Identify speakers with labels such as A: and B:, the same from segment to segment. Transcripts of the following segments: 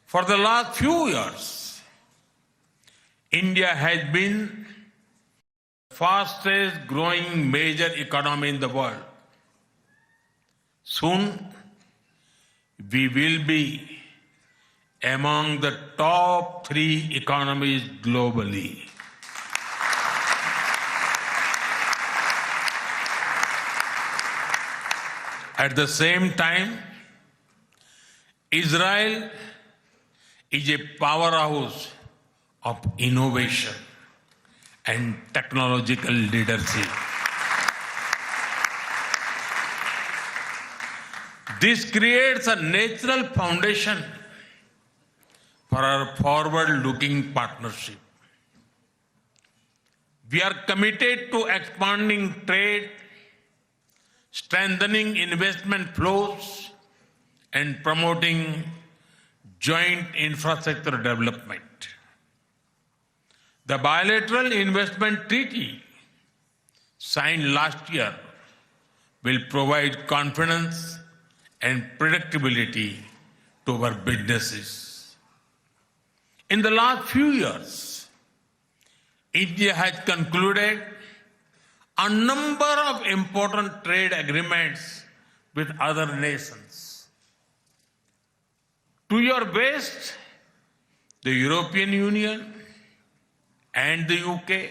A: For the last few years, India has been the fastest growing major economy in the world. Soon, we will be among the top 3 economies globally. At the same time, Israel is a powerhouse of innovation and technological leadership. This creates a natural foundation for our forward-looking partnership. We are committed to expanding trade, strengthening investment flows, and promoting joint infrastructure development. The bilateral investment treaty signed last year will provide confidence and predictability to our businesses. In the last few years, India has concluded a number of important trade agreements with other nations. To your west, the European Union and the UK.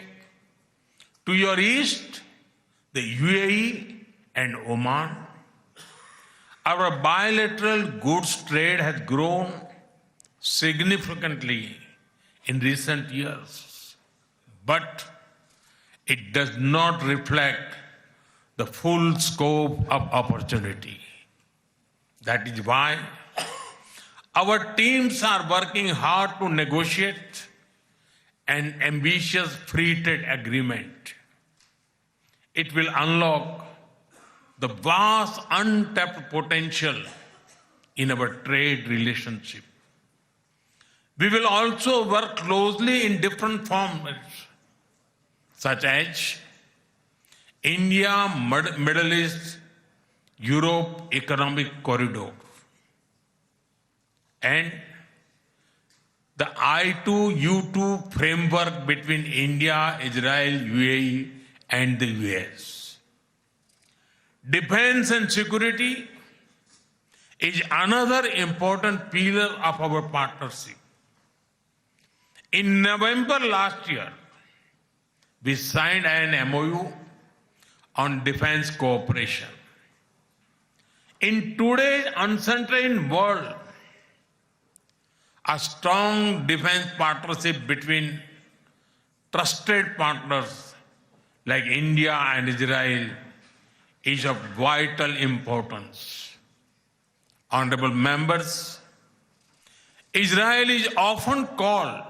A: To your east, the UAE and Oman. Our bilateral goods trade has grown significantly in recent years, but it does not reflect the full scope of opportunity. That is why our teams are working hard to negotiate an ambitious free trade agreement. It will unlock the vast untapped potential in our trade relationship. We will also work closely in different formats, such as India, Middle East, Europe Economic Corridor, and the I2U2 framework between India, Israel, UAE, and the US. Defense and security is another important pillar of our partnership. In November last year, we signed an MOU on defense cooperation. In today's uncertain world, a strong defense partnership between trusted partners like India and Israel is of vital importance. Honorable members, Israel is often called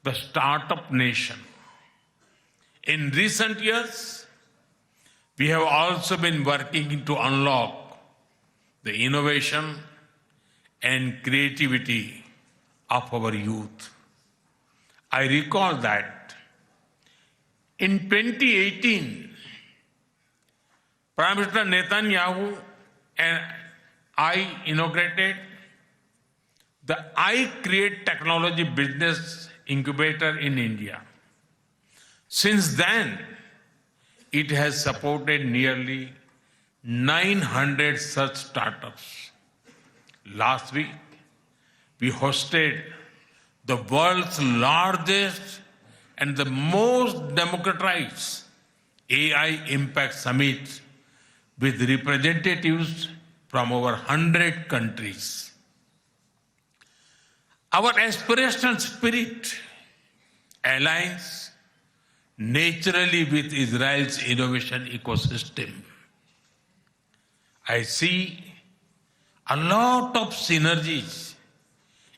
A: the startup nation. In recent years, we have also been working to unlock the innovation and creativity of our youth. I recall that in 2018, Prime Minister Netanyahu and I inaugurated the iCreate Technology Business Incubator in India. Since then, it has supported nearly 900 such startups. Last week, we hosted the world's largest and the most democratized AI Impact Summit with representatives from over 100 countries. Our aspirational spirit aligns naturally with Israel's innovation ecosystem. I see a lot of synergies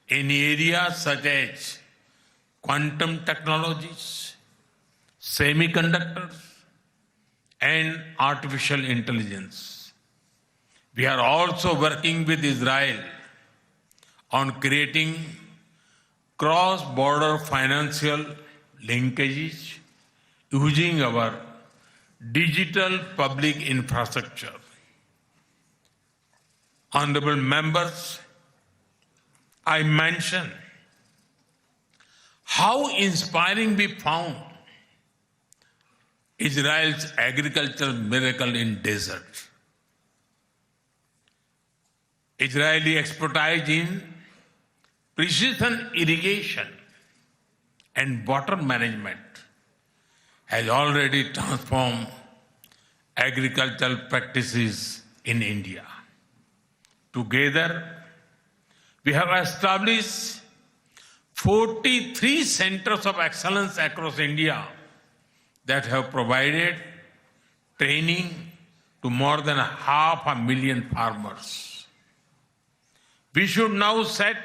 A: in areas such as quantum technologies, semiconductors, and artificial intelligence. We are also working with Israel on creating cross-border financial linkages using our digital public infrastructure. Honorable members, I mentioned how inspiring we found Israel's agricultural miracle in desert. Israeli expertise in precision irrigation and water management has already transformed agricultural practices in India. Together, we have established 43 centers of excellence across India that have provided training to more than 500,000 farmers. We should now set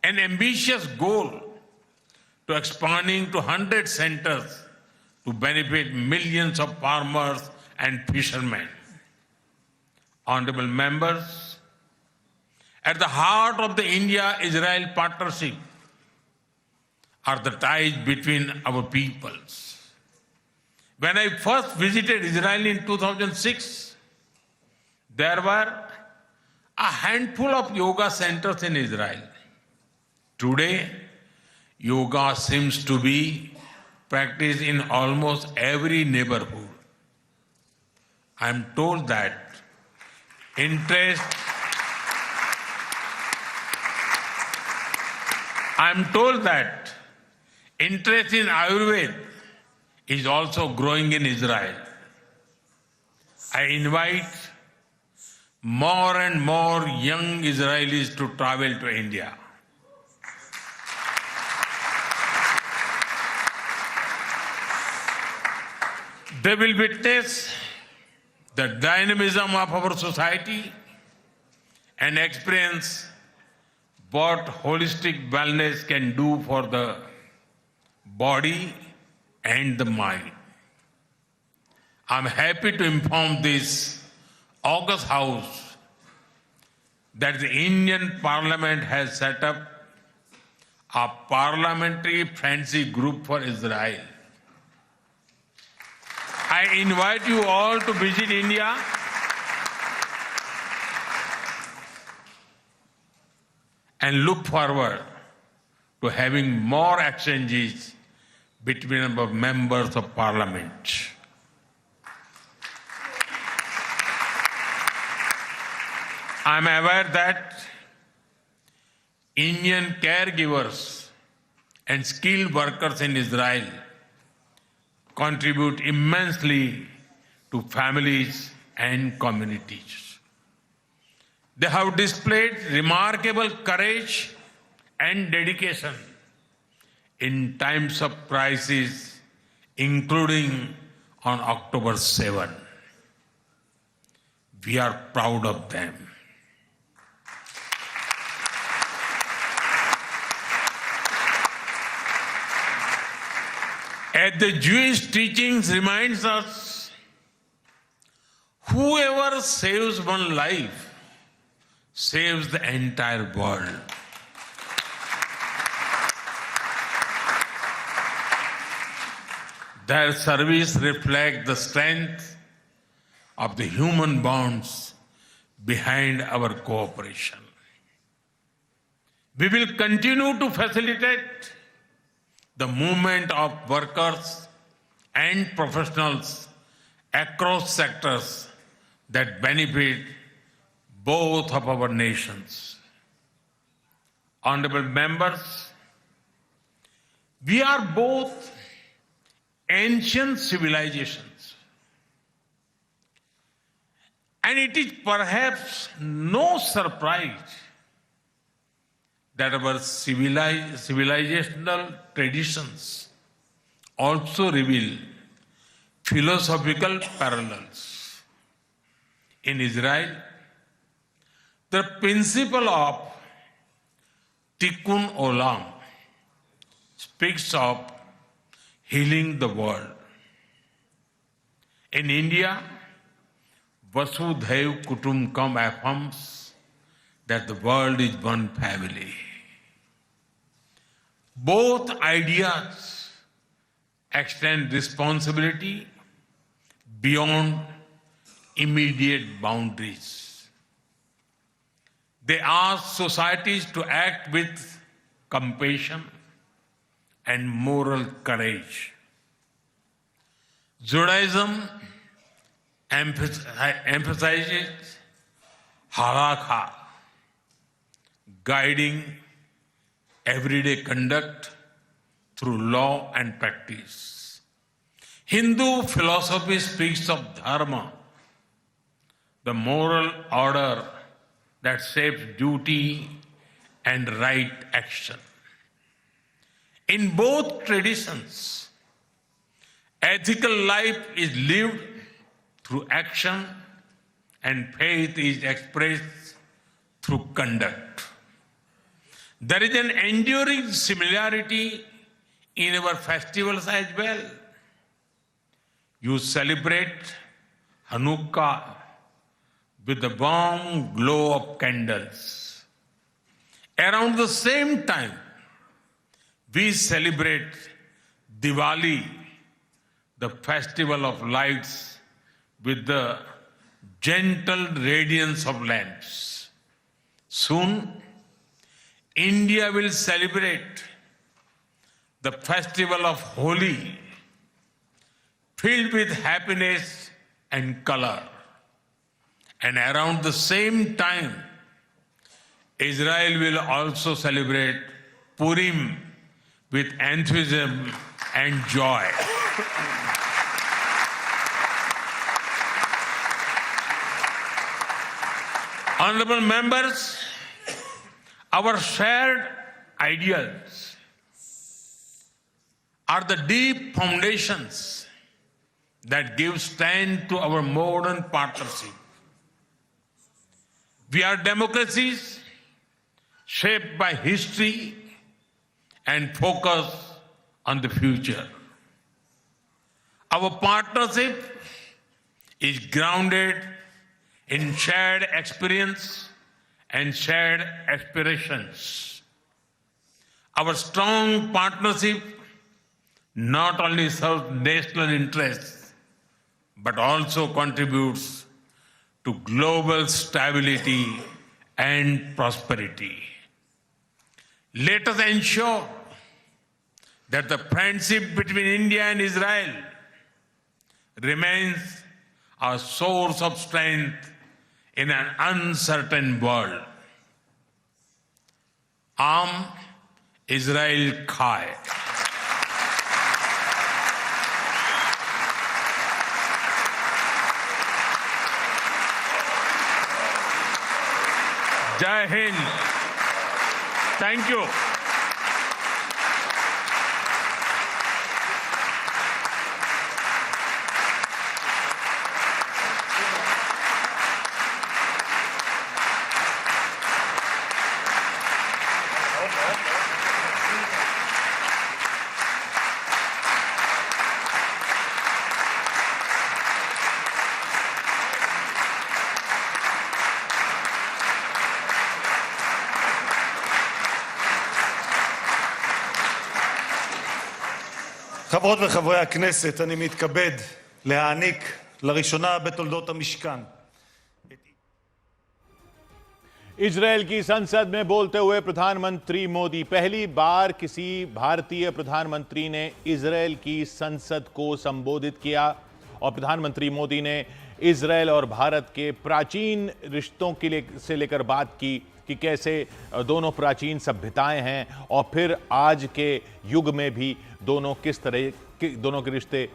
A: an ambitious goal to expanding to 100 centers to benefit millions of farmers and fishermen. Honorable members, at the heart of the India-Israel partnership are the ties between our peoples. When I first visited Israel in 2006, there were a handful of yoga centers in Israel. Today, yoga seems to be practiced in almost every neighborhood. I am told that interest in Ayurveda is also growing in Israel. I invite more and more young Israelis to travel to India. They will witness the dynamism of our society and experience what holistic wellness can do for the body and the mind. I'm happy to inform this August House that the Indian Parliament has set up a parliamentary friendship group for Israel. I invite you all to visit India and look forward to having more exchanges between our members of parliament. I am aware that Indian caregivers and skilled workers in Israel contribute immensely to families and communities. They have displayed remarkable courage and dedication in times of crisis, including on October 7. We are proud of them. As the Jewish teachings reminds us, whoever saves one life saves the entire world. Their service reflects the strength of the human bonds behind our cooperation. We will continue to facilitate the movement of workers and professionals across sectors that benefit both of our nations. Honorable members, we are both ancient civilizations, and it is perhaps no surprise that our civilizational traditions also reveal philosophical parallels. In Israel, the principle of Tikkun Olam speaks of healing the world. In India, Vasudhaiv Kutumbakam affirms that the world is one family. Both ideas extend responsibility beyond immediate boundaries. They ask societies to act with compassion and moral courage. Judaism emphasizes halakha, guiding everyday conduct through law and practice. Hindu philosophy speaks of dharma, the moral order that shapes duty and right action. In both traditions, ethical life is lived through action and faith is expressed through conduct. There is an enduring similarity in our festivals as well. You celebrate Hanukkah with the warm glow of candles. Around the same time, we celebrate Diwali, the festival of lights, with the gentle radiance of lamps. Soon, India will celebrate the festival of Holi, filled with happiness and color. And around the same time, Israel will also celebrate Purim with enthusiasm and joy. Honorable members, our shared ideals are the deep foundations that give strength to our modern partnership. We are democracies shaped by history and focus on the future. Our partnership is grounded in shared experience and shared aspirations. Our strong partnership not only serves national interests, but also contributes to global stability and prosperity. Let us ensure that the friendship between India and Israel remains a source of strength in an uncertain world. Am Israel Chai. Jai Hind. Thank you.
B: חברות וחברי הכנסת, אני מתכבד להעניק לראשונה בתולדות המשכן.
C: Israel की संसद में बोलते हुए प्रधानमंत्री मोदी, पहली बार किसी भारतीय प्रधानमंत्री ने इजरायल की संसद को संबोधित किया और प्रधानमंत्री मोदी ने इजरायल और भारत के प्राचीन रिश्तों से लेकर बात की कि कैसे दोनों प्राचीन सभ्यताएं हैं और फिर आज के युग में भी दोनों किस तरह दोनों के रिश्ते